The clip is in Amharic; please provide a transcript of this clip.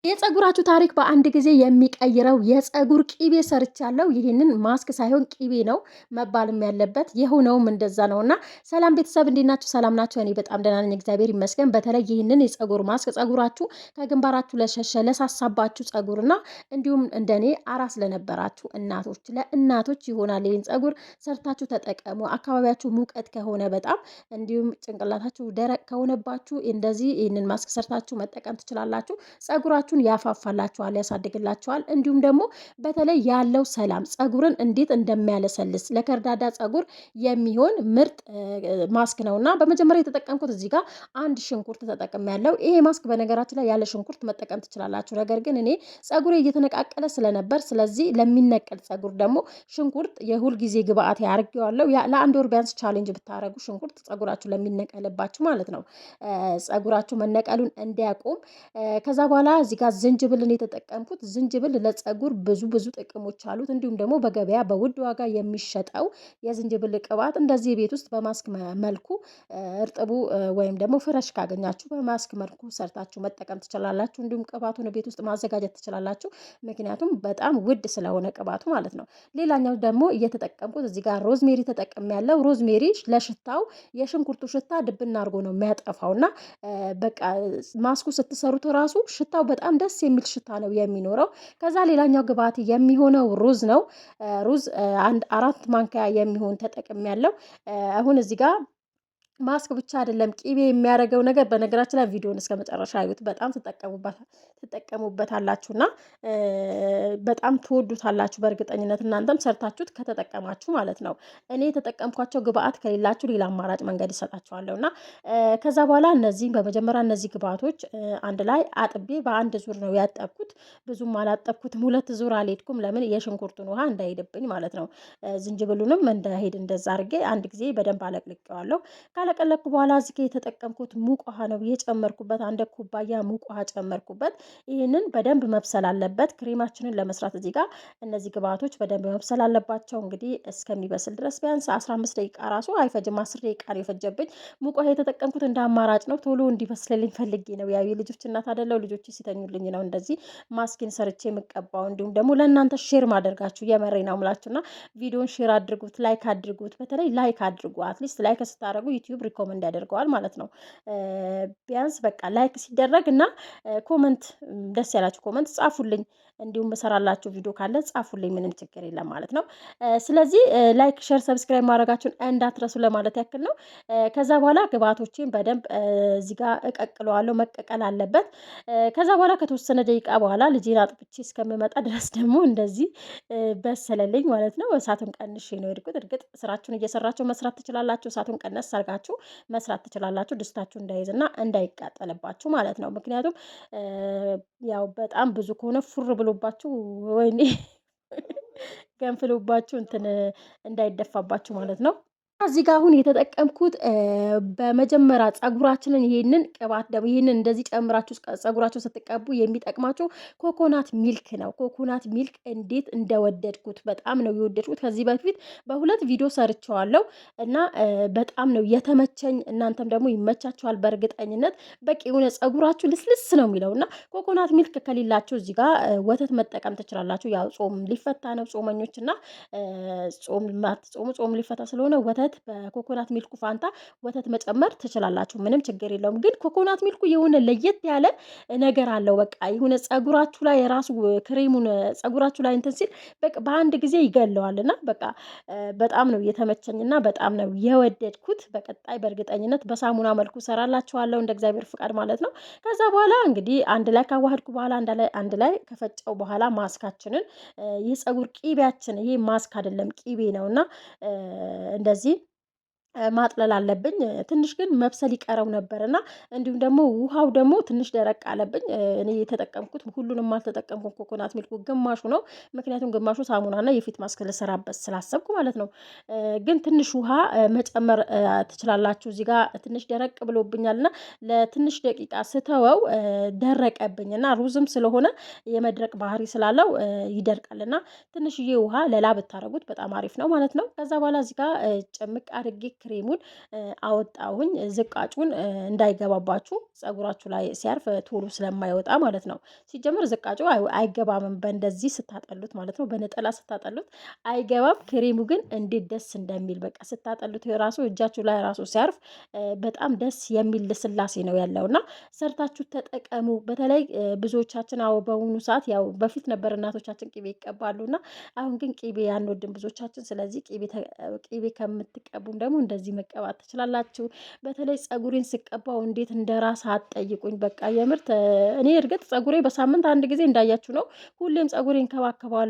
የፀጉራችሁ ታሪክ በአንድ ጊዜ የሚቀይረው የፀጉር ቂቤ ሰርቻለሁ። ይህንን ማስክ ሳይሆን ቂቤ ነው መባልም ያለበት የሆነውም እንደዛ ነውና። ሰላም ቤተሰብ እንዴት ናችሁ? ሰላም ናችሁ? እኔ በጣም ደህና ነኝ፣ እግዚአብሔር ይመስገን። በተለይ ይህንን የፀጉር ማስክ ፀጉራችሁ ከግንባራችሁ ለሸሸ ለሳሳባችሁ ፀጉርና እንዲሁም እንደኔ አራስ ለነበራችሁ እናቶች ለእናቶች ይሆናል። ይህን ፀጉር ሰርታችሁ ተጠቀሙ። አካባቢያችሁ ሙቀት ከሆነ በጣም እንዲሁም ጭንቅላታችሁ ደረቅ ከሆነባችሁ እንደዚህ ይህንን ማስክ ሰርታችሁ መጠቀም ትችላላችሁ። ፀጉራችሁ ያፋፋላችኋል፣ ያሳድግላችኋል። እንዲሁም ደግሞ በተለይ ያለው ሰላም ፀጉርን እንዴት እንደሚያለሰልስ ለከርዳዳ ፀጉር የሚሆን ምርጥ ማስክ ነውና በመጀመሪያ የተጠቀምኩት እዚህ ጋር አንድ ሽንኩርት ተጠቅሜያለሁ። ይሄ ማስክ በነገራችን ላይ ያለ ሽንኩርት መጠቀም ትችላላችሁ። ነገር ግን እኔ ፀጉሬ እየተነቃቀለ ስለነበር ስለዚህ ለሚነቀል ፀጉር ደግሞ ሽንኩርት የሁል ጊዜ ግብአት ያርገዋለሁ። ለአንድ ወር ቢያንስ ቻሌንጅ ብታረጉ ሽንኩርት ፀጉራችሁ ለሚነቀልባችሁ ማለት ነው፣ ፀጉራችሁ መነቀሉን እንዲያቆም። ከዛ በኋላ እዚህ ጋር ዝንጅብልን የተጠቀምኩት። ዝንጅብል ለፀጉር ብዙ ጥቅሞች አሉት። እንዲሁም ደግሞ በገበያ በውድ ዋጋ የሚሸጠው የዝንጅብል ቅባት እንደዚህ ቤት ውስጥ በማስክ መልኩ እርጥቡ ወይም ደግሞ ፍረሽ ካገኛችሁ በማስክ መልኩ ሰርታችሁ መጠቀም ትችላላችሁ። እንዲሁም ቅባቱን ቤት ውስጥ ማዘጋጀት ትችላላችሁ፣ ምክንያቱም በጣም ውድ ስለሆነ ቅባቱ ማለት ነው። ሌላኛው ደግሞ እየተጠቀምኩት እዚህ ጋር ሮዝሜሪ ተጠቅም ያለው። ሮዝሜሪ ለሽታው የሽንኩርቱ ሽታ ድብና አድርጎ ነው የሚያጠፋውና በቃ ማስኩ ስትሰሩት ራሱ ሽታው በጣም ደስ የሚል ሽታ ነው የሚኖረው። ከዛ ሌላኛው ግብአት የሚሆነው ሩዝ ነው። ሩዝ አንድ 4 ማንኪያ የሚሆን ተጠቅም ያለው። አሁን እዚህ ጋር ማስክ ብቻ አይደለም ቂቤ የሚያደርገው ነገር። በነገራችን ላይ ቪዲዮን እስከ መጨረሻ አዩት፣ በጣም ትጠቀሙበታላችሁና በጣም ትወዱታላችሁ በእርግጠኝነት እናንተም ሰርታችሁት ከተጠቀማችሁ ማለት ነው። እኔ የተጠቀምኳቸው ግብአት ከሌላችሁ ሌላ አማራጭ መንገድ እሰጣችኋለሁና ከዛ በኋላ በመጀመሪያ እነዚህ ግብአቶች አንድ ላይ አጥቤ በአንድ ዙር ነው ያጠብኩት። ብዙም አላጠብኩትም፣ 2 ዙር አልሄድኩም። ለምን የሽንኩርቱን ውሃ እንዳይሄድብኝ ማለት ነው። ዝንጅብሉንም እንዳይሄድ እንደዛ አድርጌ አንድ ጊዜ በደንብ አለቅልቄዋለሁ። ካለቀለኩ በኋላ እዚህ ጋር የተጠቀምኩት ሙቅ ውሃ ነው የጨመርኩበት። 1 ኩባያ ሙቅ ውሃ ጨመርኩበት። ይህንን በደንብ መብሰል አለበት። ክሬማችንን ለመስራት እዚህ ጋር እነዚህ ግብአቶች በደንብ መብሰል አለባቸው። እንግዲህ እስከሚበስል ድረስ ቢያንስ 15 ደቂቃ ራሱ አይፈጅም፣ 10 ደቂቃ ነው የፈጀብኝ። ሙቅ ውሃ የተጠቀምኩት እንደ አማራጭ ነው፣ ቶሎ እንዲበስልልኝ ፈልጌ ነው። ያው የልጆች እናት አይደለው፣ ልጆች ሲተኙልኝ ነው እንደዚህ ማስኪን ሰርቼ የምቀባው። እንዲሁም ደግሞ ለእናንተ ሼር ማደርጋችሁ የመሬ ነው ምላችሁና ቪዲዮን ሼር አድርጉት፣ ላይክ አድርጉት። በተለይ ላይክ አድርጉ። አትሊስት ላይክ ስታደርጉ ዩቲዩብ ሪኮመንድ ያደርገዋል ማለት ነው። ቢያንስ በቃ ላይክ ሲደረግ እና ኮመንት፣ ደስ ያላችሁ ኮመንት ጻፉልኝ። እንዲሁም እሰራላችሁ ቪዲዮ ካለ ጻፉልኝ፣ ምንም ችግር የለም ማለት ነው። ስለዚህ ላይክ፣ ሼር፣ ሰብስክራይብ ማድረጋችሁን እንዳትረሱ ለማለት ያክል ነው። ከዛ በኋላ ግብአቶችን በደንብ እዚህ ጋር እቀቅለዋለሁ፣ መቀቀል አለበት። ከዛ በኋላ ከተወሰነ ደቂቃ በኋላ ልጄን አጥብቼ እስከምመጣ ድረስ ደግሞ እንደዚህ በሰለልኝ ማለት ነው። እሳቱን ቀንሼ ነው የሄድኩት። እርግጥ ስራችሁን እየሰራችሁ መስራት ትችላላችሁ። እሳቱን ቀነስ አድርጋችሁ መስራት ትችላላችሁ፣ ድስታችሁ እንዳይዝና እንዳይቃጠልባችሁ ማለት ነው። ምክንያቱም ያው በጣም ብዙ ከሆነ ፉር ብሎባችሁ ወይኔ ገንፍሎባችሁ እንዳይደፋባችሁ ማለት ነው። እዚህ ጋር አሁን የተጠቀምኩት በመጀመሪያ ፀጉራችንን ይሄንን ቅባት ደግሞ ይሄንን እንደዚህ ጨምራችሁ ፀጉራችሁ ስትቀቡ የሚጠቅማችሁ ኮኮናት ሚልክ ነው። ኮኮናት ሚልክ እንዴት እንደወደድኩት በጣም ነው የወደድኩት። ከዚህ በፊት በ2 ቪዲዮ ሰርቸዋለሁ እና በጣም ነው የተመቸኝ። እናንተም ደግሞ ይመቻችኋል በእርግጠኝነት። በቂ የሆነ ፀጉራችሁ ልስልስ ነው የሚለውና ኮኮናት ሚልክ ከሌላችሁ እዚህ ጋር ወተት መጠቀም ትችላላችሁ። ያው ጾም ሊፈታ ነው ጾመኞችና ጾም ሊፈታ ስለሆነ ወተት በኮኮናት ሚልኩ ፋንታ ወተት መጨመር ትችላላችሁ፣ ምንም ችግር የለውም። ግን ኮኮናት ሚልኩ የሆነ ለየት ያለ ነገር አለው። በቃ የሆነ ፀጉራችሁ ላይ የራሱ ክሬሙን ፀጉራችሁ ላይ እንትን ሲል በቃ በአንድ ጊዜ ይገለዋልና በቃ በጣም ነው የተመቸኝና በጣም ነው የወደድኩት። በቀጣይ በእርግጠኝነት በሳሙና መልኩ ሰራላችኋለሁ እንደ እግዚአብሔር ፍቃድ ማለት ነው። ከዛ በኋላ እንግዲህ አንድ ላይ ካዋህድኩ በኋላ አንድ ላይ ከፈጨው በኋላ ማስካችንን የፀጉር ቂቤያችን፣ ይሄ ማስክ አይደለም ቂቤ ነውና እንደዚህ ማጥለል አለብኝ። ትንሽ ግን መብሰል ይቀረው ነበርና እንዲሁም ደግሞ ውሃው ደግሞ ትንሽ ደረቅ አለብኝ። እኔ የተጠቀምኩት ሁሉንም አልተጠቀምኩም፣ ኮኮናት ሚልኩ ግማሹ ነው። ምክንያቱም ግማሹ ሳሙናና የፊት ማስክ ልሰራበት ስላሰብኩ ማለት ነው። ግን ትንሽ ውሃ መጨመር ትችላላችሁ። እዚህ ጋር ትንሽ ደረቅ ብሎብኛልና ለትንሽ ደቂቃ ስተወው ደረቀብኝና ሩዝም ስለሆነ የመድረቅ ባህሪ ስላለው ይደርቃልና ትንሽዬ ውሃ ለላ ብታረጉት በጣም አሪፍ ነው ማለት ነው። ከዛ በኋላ እዚህ ጋር ጨምቅ አድርጌ ክሬሙን አወጣሁኝ። ዝቃጩን እንዳይገባባችሁ ፀጉራችሁ ላይ ሲያርፍ ቶሎ ስለማይወጣ ማለት ነው። ሲጀመር ዝቃጩ አይገባምም በእንደዚህ ስታጠሉት ማለት ነው። በነጠላ ስታጠሉት አይገባም። ክሬሙ ግን እንዴት ደስ እንደሚል በቃ ስታጠሉት ራሱ እጃችሁ ላይ ራሱ ሲያርፍ በጣም ደስ የሚል ልስላሴ ነው ያለው እና ሰርታችሁ ተጠቀሙ። በተለይ ብዙዎቻችን በአሁኑ ሰዓት ያው በፊት ነበር እናቶቻችን ቅቤ ይቀባሉ እና አሁን ግን ቅቤ አንወድም ብዙዎቻችን። ስለዚህ ቅቤ ከምትቀቡም ደግሞ እንደዚህ መቀባት ትችላላችሁ። በተለይ ፀጉሬን ስቀባው እንዴት እንደ ራስ አትጠይቁኝ። በቃ የምርት እኔ እርግጥ ፀጉሬ በሳምንት አንድ ጊዜ እንዳያችሁ ነው። ሁሌም ፀጉሬን እንከባከባለሁ